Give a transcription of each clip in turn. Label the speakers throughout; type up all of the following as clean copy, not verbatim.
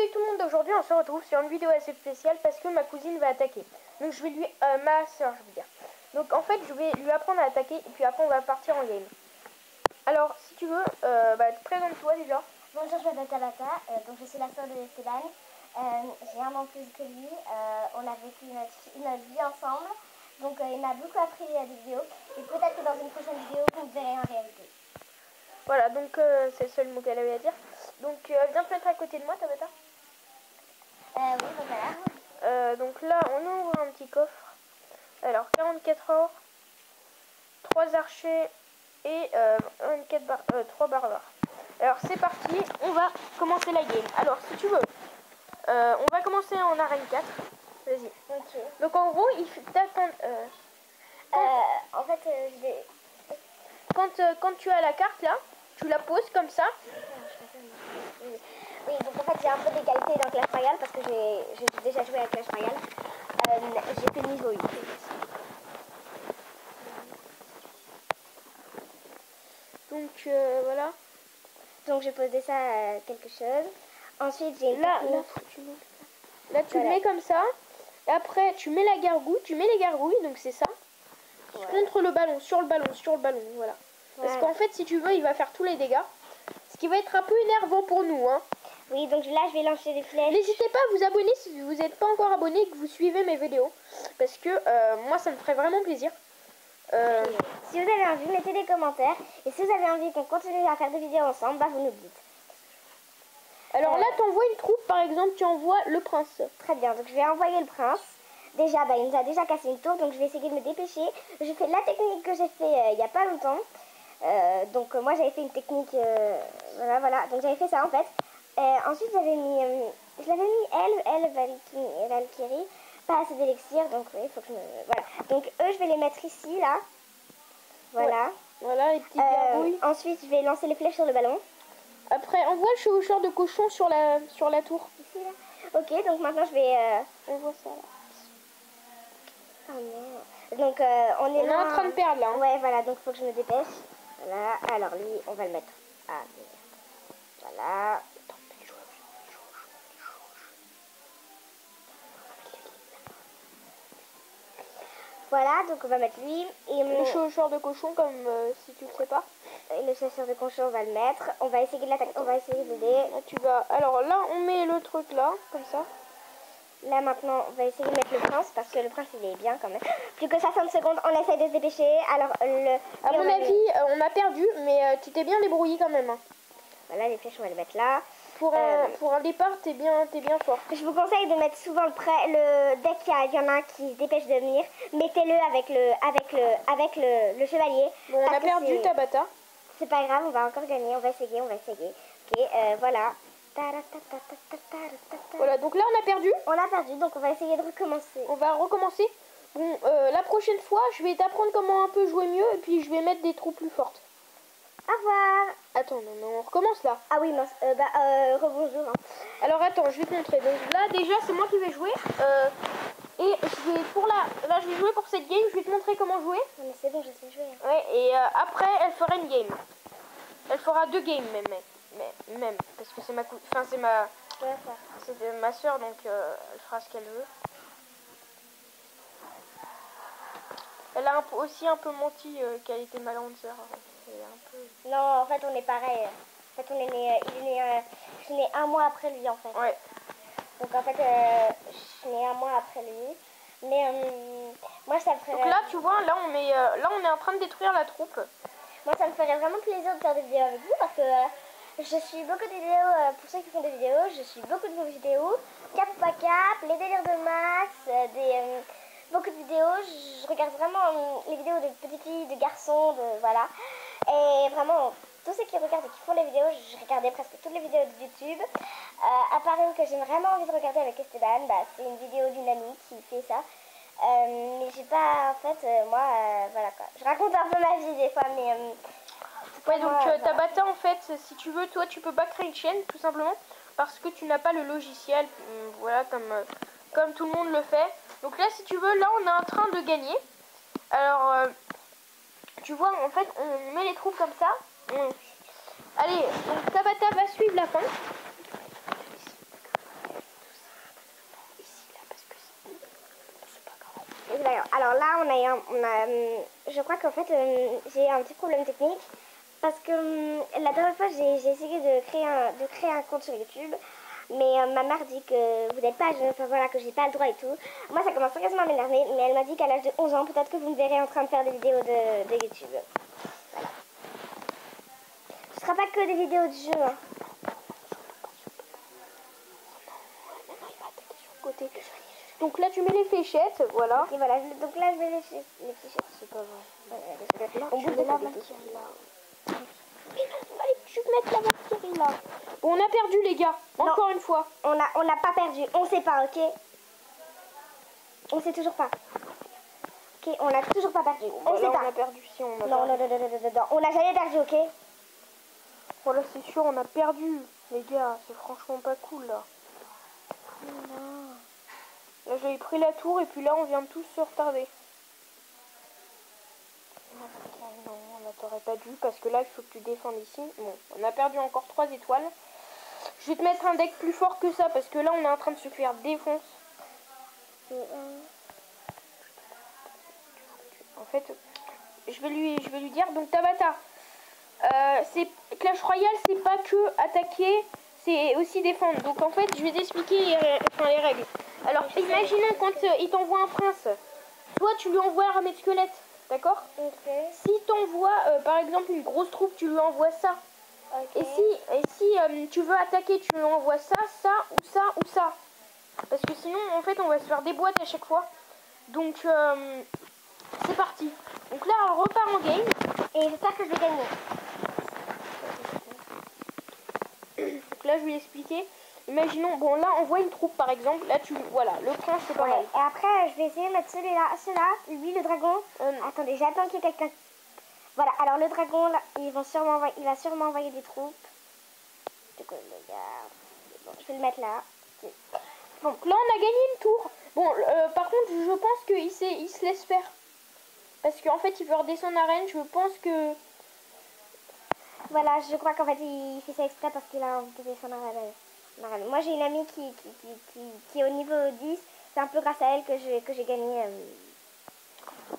Speaker 1: salut tout le monde, aujourd'hui on se retrouve sur une vidéo assez spéciale parce que ma cousine va attaquer. Donc je vais lui... ma soeur je veux dire. Donc en fait je vais lui apprendre à attaquer et puis après on va partir en game. Alors si tu veux, présente-toi déjà.
Speaker 2: Bonjour, je m'appelle Tabata, donc je suis la soeur de Esteban. J'ai un an plus que lui, on a vécu notre vie ensemble, donc il m'a beaucoup appris à des vidéos et peut-être que dans une prochaine vidéo vous me verrez en réalité.
Speaker 1: Voilà, donc c'est le seul mot qu'elle avait à dire. Donc viens te mettre à côté de moi Tabata.
Speaker 2: Oui, donc voilà.
Speaker 1: Donc là on ouvre un petit coffre. Alors 44 or, 3 archers et 3 barbares. Alors c'est parti, on va commencer la game. Alors si tu veux, on va commencer en arène 4. Vas-y.
Speaker 2: Ok.
Speaker 1: Donc en gros, il faut t'attendre.
Speaker 2: En fait, je vais...
Speaker 1: Quand tu as la carte là, tu la poses comme ça.
Speaker 2: Oui, donc en fait j'ai un peu d'égalité dans Clash Royale parce que j'ai déjà joué à Clash Royale. J'ai fait niveau 8.
Speaker 1: Donc voilà.
Speaker 2: Donc j'ai posé ça à quelque chose. Ensuite j'ai une
Speaker 1: Là tu le mets comme ça. Et après tu mets la gargouille, tu mets les gargouilles, donc c'est ça. Ouais. Contre le ballon, sur le ballon, voilà. Parce qu'en fait si tu veux il va faire tous les dégâts. Ce qui va être un peu énervant pour nous, hein.
Speaker 2: Oui, donc là je vais lancer des flèches.
Speaker 1: N'hésitez pas à vous abonner si vous n'êtes pas encore abonné et que vous suivez mes vidéos. Parce que moi ça me ferait vraiment plaisir.
Speaker 2: Si vous avez envie, mettez des commentaires. Et si vous avez envie qu'on continue à faire des vidéos ensemble, bah vous nous dites.
Speaker 1: Alors là, tu envoies une troupe, par exemple, tu envoies le prince.
Speaker 2: Très bien, donc je vais envoyer le prince. Déjà, il nous a déjà cassé une tour, donc je vais essayer de me dépêcher. J'ai fait la technique que j'ai fait il n'y a pas longtemps. Donc moi j'avais fait une technique, voilà, donc j'avais fait ça en fait. Ensuite je l'avais mis Valkyrie, pas assez d'élixir, donc oui, il faut que je me... Voilà, donc eux je vais les mettre ici, là. Voilà.
Speaker 1: Ouais. Voilà les petites gargouilles.
Speaker 2: Ensuite je vais lancer les flèches sur le ballon.
Speaker 1: Après envoie le chevaucheur de cochon sur la tour.
Speaker 2: Ici là. Ok, donc maintenant je vais...
Speaker 1: On voit ça là.
Speaker 2: Oh non. Donc on est
Speaker 1: en train de perdre là. Hein.
Speaker 2: Ouais, voilà, donc il faut que je me dépêche. Voilà, alors lui, on va le mettre. Ah, voilà. Voilà, donc on va mettre lui. Et
Speaker 1: le chevaucheur de cochon, comme si tu le sais pas.
Speaker 2: Et le chasseur de cochon, on va le mettre. On va essayer de l'attaquer, on va essayer d'aider.
Speaker 1: Alors là, on met le truc là, comme ça.
Speaker 2: Là maintenant, on va essayer de mettre le prince, parce que le prince il est bien quand même. Plus que 60 secondes, on essaye de se dépêcher. Alors,
Speaker 1: à mon avis, on a perdu, mais tu t'es bien débrouillé quand même. Hein.
Speaker 2: Voilà, les flèches, on va les mettre là.
Speaker 1: Pour un départ, t'es bien fort.
Speaker 2: Je vous conseille de mettre souvent dès qu'il y en a un qui se dépêche de venir, mettez-le avec le chevalier.
Speaker 1: Bon, on a perdu Tabata.
Speaker 2: C'est pas grave, on va encore gagner, on va essayer. Ok, voilà.
Speaker 1: Voilà, donc là on a perdu.
Speaker 2: On a perdu, donc on va essayer de recommencer.
Speaker 1: On va recommencer. Bon, la prochaine fois, je vais t'apprendre comment un peu jouer mieux et puis je vais mettre des troupes plus fortes.
Speaker 2: Au revoir.
Speaker 1: Attends, non, on recommence là.
Speaker 2: Ah oui, mince, rebonjour. Hein.
Speaker 1: Alors attends, je vais te montrer. Donc là déjà, c'est moi qui vais jouer. Et je vais là je vais jouer pour cette game, je vais te montrer comment jouer.
Speaker 2: Non mais c'est bon, je sais jouer.
Speaker 1: Ouais, et après elle fera une game. Elle fera 2 games même parce que c'est ma soeur, donc elle fera ce qu'elle veut. Elle a aussi un peu menti qu'elle était ma grande sœur.
Speaker 2: Non, en fait on est pareil. En fait on est né, je suis née un mois après lui en fait.
Speaker 1: Ouais.
Speaker 2: Donc en fait je suis née un mois après lui. Mais moi ça me ferait...
Speaker 1: Donc là tu vois, là on est en train de détruire la troupe.
Speaker 2: Moi ça me ferait vraiment plaisir de faire des vidéos avec vous parce que je suis beaucoup de vidéos, pour ceux qui font des vidéos, je suis beaucoup de vos vidéos. Cap ou pas cap, les délires de Max, beaucoup de vidéos. Je regarde vraiment les vidéos de petites filles, de garçons, voilà. Et vraiment, tous ceux qui regardent et qui font les vidéos, je regardais presque toutes les vidéos de YouTube. À part une que j'ai vraiment envie de regarder avec Esteban, c'est une vidéo d'une amie qui fait ça. Mais j'ai pas, en fait, moi, voilà quoi. Je raconte un peu ma vie des fois, mais...
Speaker 1: ouais, donc Tabata, en fait, si tu veux, toi, tu peux pas créer une chaîne, tout simplement, parce que tu n'as pas le logiciel, voilà, comme tout le monde le fait. Donc là, si tu veux, là, on est en train de gagner. Alors, tu vois, en fait, on met les troupes comme ça. Allez, donc Tabata va suivre la fin.
Speaker 2: je crois qu'en fait, j'ai un petit problème technique. Parce que la dernière fois, j'ai essayé de créer un compte sur YouTube. Mais ma mère dit que vous n'êtes pas jeune, enfin voilà, que j'ai pas le droit et tout. Moi, ça commence sérieusement à m'énerver, mais elle m'a dit qu'à l'âge de 11 ans, peut-être que vous me verrez en train de faire des vidéos de YouTube. Voilà. Ce sera pas que des vidéos de jeux. Hein.
Speaker 1: Côté. Donc là, tu mets les fléchettes, voilà.
Speaker 2: Et voilà, donc là, je vais les fléchettes, c'est pas vrai.
Speaker 1: Là, on met la Valkyrie là. Mais non, il fallait que tu mettes la Valkyrie là. Bon, on a perdu les gars, encore une fois.
Speaker 2: On n'a pas perdu, on sait pas, ok? On sait toujours pas. Ok, on n'a toujours pas perdu.
Speaker 1: On
Speaker 2: sait pas.
Speaker 1: On a perdu, si on a
Speaker 2: non,
Speaker 1: perdu.
Speaker 2: Non, on n'a jamais perdu, ok?
Speaker 1: Voilà, c'est sûr, on a perdu. Les gars, c'est franchement pas cool là.
Speaker 2: Non.
Speaker 1: Là, j'avais pris la tour et puis là, on vient de tous se retarder. Non, là, t'aurais pas dû parce que là, il faut que tu défendes ici. Bon, on a perdu encore 3 étoiles. Je vais te mettre un deck plus fort que ça parce que là, on est en train de se faire défonce. En fait, je vais lui dire, donc Tabata, c'est Clash Royale, c'est pas que attaquer, c'est aussi défendre. Donc en fait, je vais t'expliquer les règles. Alors, imaginons quand il t'envoie un prince, toi tu lui envoies un armée de squelettes, d'accord?
Speaker 2: Okay.
Speaker 1: Si t'envoies par exemple une grosse troupe, tu lui envoies ça.
Speaker 2: Okay.
Speaker 1: Et si tu veux attaquer, tu lui envoies ça, ça ou ça ou ça. Parce que sinon, en fait, on va se faire des boîtes à chaque fois. Donc, c'est parti. Donc là, on repart en game.
Speaker 2: Et j'espère que je vais gagner.
Speaker 1: Donc là, je vais l'expliquer. Imaginons, bon là, on voit une troupe par exemple. Là, voilà, le prince, c'est pas mal.
Speaker 2: Et après, je vais essayer de mettre celui-là, lui, le dragon. Attendez, j'attends qu'il y ait quelqu'un. Voilà, alors le dragon, là, il va sûrement envoyer des troupes. Du coup, bon, je vais le mettre là.
Speaker 1: Donc là, on a gagné une tour. Bon, par contre, je pense qu'il se laisse faire. Parce qu'en fait, il veut redescendre l'arène. Je pense que...
Speaker 2: Voilà, je crois qu'en fait, il fait ça exprès parce qu'il a envie de descendre l'arène. Moi, j'ai une amie qui est au niveau 10. C'est un peu grâce à elle que j'ai gagné.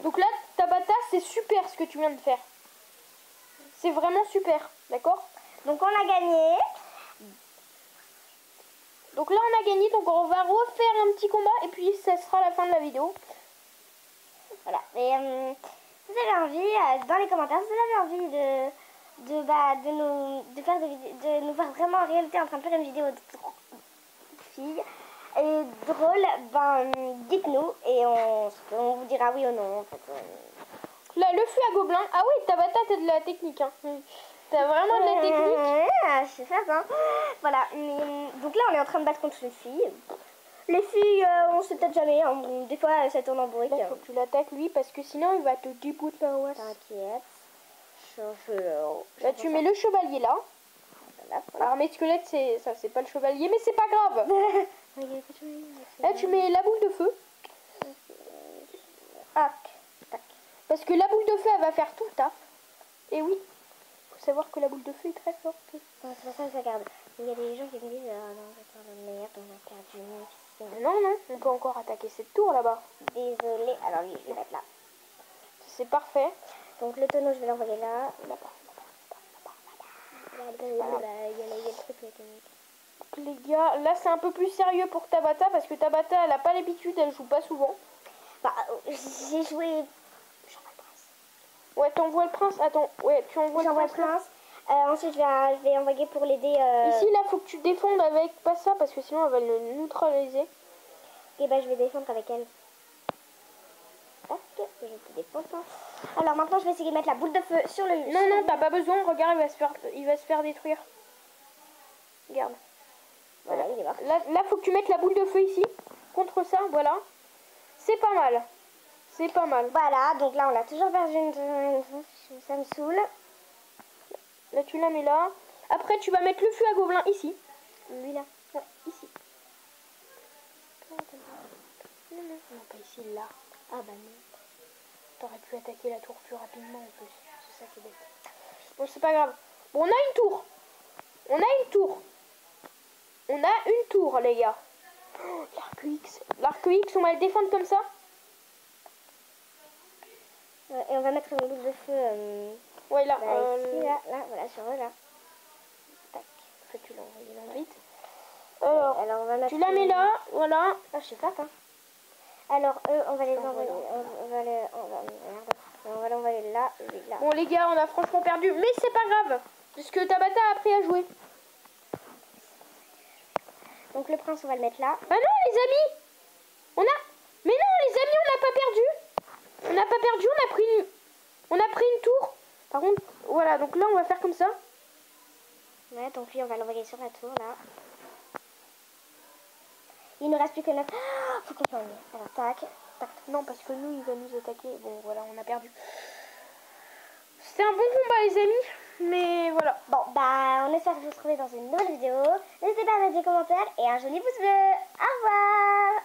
Speaker 1: Donc là, Tabata, c'est super ce que tu viens de faire. C'est vraiment super, d'accord?
Speaker 2: Donc on a gagné.
Speaker 1: Donc là, on a gagné. Donc on va refaire un petit combat. Et puis, ça sera la fin de la vidéo.
Speaker 2: Voilà. Et si vous avez envie, dans les commentaires, si vous avez envie de nous voir vraiment en réalité en train de faire une vidéo de filles et drôle, dites-nous et on vous dira oui ou non. En fait.
Speaker 1: Là, le feu à gobelins. Ah oui, Tabata, t'as de la technique. Hein. T'as vraiment de la technique.
Speaker 2: Je sais ça, hein. Voilà. Donc là, on est en train de battre contre une fille. Les filles, on sait peut-être jamais. Hein. Des fois, ça tourne en bruit.
Speaker 1: Là, faut que tu l'attaques lui parce que sinon, il va te déboîter la ouest.
Speaker 2: T'inquiète.
Speaker 1: Là, tu mets le chevalier là. Alors, mes squelettes, c'est pas le chevalier, mais c'est pas grave. Là, tu mets la boule de feu. Parce que la boule de feu, elle va faire tout le taf. Et oui, faut savoir que la boule de feu est très forte.
Speaker 2: C'est pour ça que je regarde. Il y a des gens qui me disent non, merde, on a perdu.
Speaker 1: Non, on peut encore attaquer cette tour là-bas.
Speaker 2: Désolée. Alors, lui, je vais mettre là.
Speaker 1: C'est parfait.
Speaker 2: Donc, le tonneau, je vais l'envoyer là.
Speaker 1: Là-bas. Les gars, là c'est un peu plus sérieux pour Tabata parce que Tabata elle a pas l'habitude, elle joue pas souvent.
Speaker 2: J'ai joué.
Speaker 1: Ouais, t'envoies le prince. Attends, ouais, tu envoies
Speaker 2: le prince. Ensuite, je vais envoyer pour l'aider.
Speaker 1: Ici, là, faut que tu défendes avec pas ça parce que sinon elle va le neutraliser.
Speaker 2: Et je vais défendre avec elle. Ok, je te défends pas. Alors maintenant, je vais essayer de mettre la boule de feu sur le.
Speaker 1: Non, t'as pas besoin. Regarde, il va se faire détruire. Regarde.
Speaker 2: Voilà, il est mort.
Speaker 1: Là, faut que tu mettes la boule de feu ici. Contre ça, voilà. C'est pas mal. C'est pas mal.
Speaker 2: Voilà, donc là, on a toujours perdu ça me saoule.
Speaker 1: Là, tu la mets là. Après, tu vas mettre le feu à gobelin ici. Lui là. Ouais, ici. Non, pas ici, là. Ah bah non. T'aurais pu attaquer la tour plus rapidement en plus. C'est ça qui est bête. Bon, c'est pas grave. Bon, on a une tour. On a une tour, les gars. Oh, l'arc X. L'arc X, on va le défendre comme ça.
Speaker 2: Et on va mettre une boule de feu.
Speaker 1: Ouais, là.
Speaker 2: Ici, là, voilà, sur eux, là. Tac.
Speaker 1: Faut que tu l'envoies là vite.
Speaker 2: Alors, on va mettre
Speaker 1: tu la mets là, voilà.
Speaker 2: Ah, je sais pas, hein. Alors, eux, on va les envoyer. On va l'envoyer là, lui, là.
Speaker 1: Bon, les gars, on a franchement perdu. Mais c'est pas grave. Puisque Tabata a appris à jouer.
Speaker 2: Donc, le prince, on va le mettre là.
Speaker 1: Bah non, les amis. Mais non, les amis, on n'a pas perdu. On n'a pas perdu, on a pris une tour. Par contre, voilà, donc là, on va faire comme ça.
Speaker 2: Ouais, donc lui, on va l'envoyer sur la tour, là. Il ne reste plus que 9. Oh, faut qu'on s'en aille. Alors, tac, tac, tac.
Speaker 1: Non, parce que nous, il va nous attaquer. Bon, voilà, on a perdu. C'était un bon combat, les amis. Mais voilà.
Speaker 2: Bon, bah, on espère vous retrouver dans une nouvelle vidéo. N'hésitez pas à mettre des commentaires et un joli pouce bleu. Au revoir.